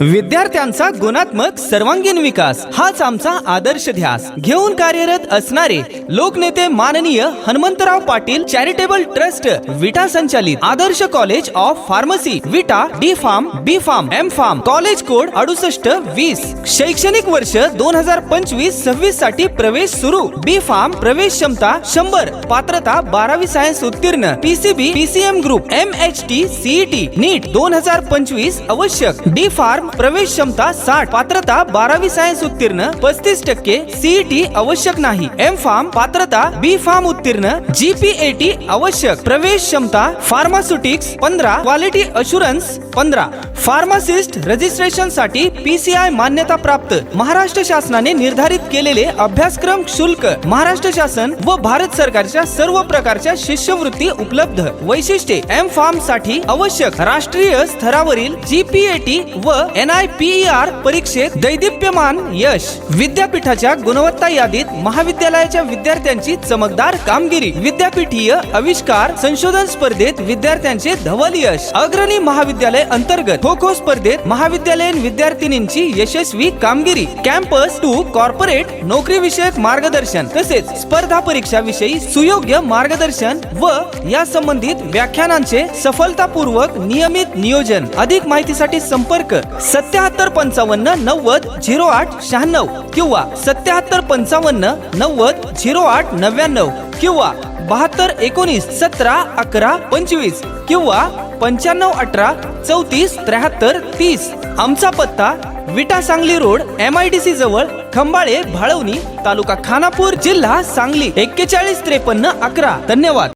विद्यार्थ्यांचा गुणात्मक सर्वांगीण विकास हाच आमचा आदर्श ध्यास घेऊन कार्यरत असणारे लोकनेते माननीय हनुमंतराव पाटील चॅरिटेबल ट्रस्ट विटा संचालित Adarsh college of pharmacy Vita D pharm B pharm M pharm college code 6820 शैक्षणिक वर्ष 2025-26 साठी प्रवेश सुरू बी फार्म प्रवेश क्षमता 100 पात्रता 12वी सायन्स उत्तीर्ण PCB PCM group MHT CET नीट 2025 आवश्यक डी फार्म प्रवेश क्षमता 60 पात्रता 12वी सायन्स उत्तीर्ण 35% CET आवश्यक नाही एम फार्म पात्रता बी फार्म उत्तीर्ण GPAT आवश्यक प्रवेश क्षमता pharmaceutics 15 quality assurance 15 pharmacist registration साठी PCI मान्यता प्राप्त महाराष्ट्र शासनाने निर्धारित केलेले अभ्यासक्रम शुल्क महाराष्ट्र शासन व भारत सरकारच्या सर्व प्रकारच्या शिष्यवृत्ती उपलब्ध वैशिष्ट्ये एम फार्म साठी आवश्यक राष्ट्रीय स्तरावरील GPAT व NIPER परीक्षेत दैदिप्यमान यश विद्यापीठाच्या गुणवत्ता यादीत महाविद्यालयाच्या विद्यार्थ्यांची चमकदार कामगिरी विद्यापीठीय आविष्कार संशोधन स्पर्धेत विद्यार्थ्यांचे धवल यश अग्रणी महाविद्यालय अंतर्गत खो खो स्पर्धेत महाविद्यालयीन विद्यार्थिनींची यशस्वी कामगिरी कॅम्पस टू कॉर्पोरेट नोकरी विषयक मार्गदर्शन तसेच स्पर्धा परीक्षा विषयी सुयोग्य मार्गदर्शन व या संबंधित व्याख्यानांचे सफलतापूर्वक नियमित नियोजन अधिक माहितीसाठी संपर्क 7755900896 किंवा 7755900899 किंवा 7219171125 किंवा 9518347330 आमचा पत्ता विटा सांगली रोड MIDC जवळ खंबाळे भाळवणी तालुका खानापूर जिल्हा सांगली 415311 धन्यवाद।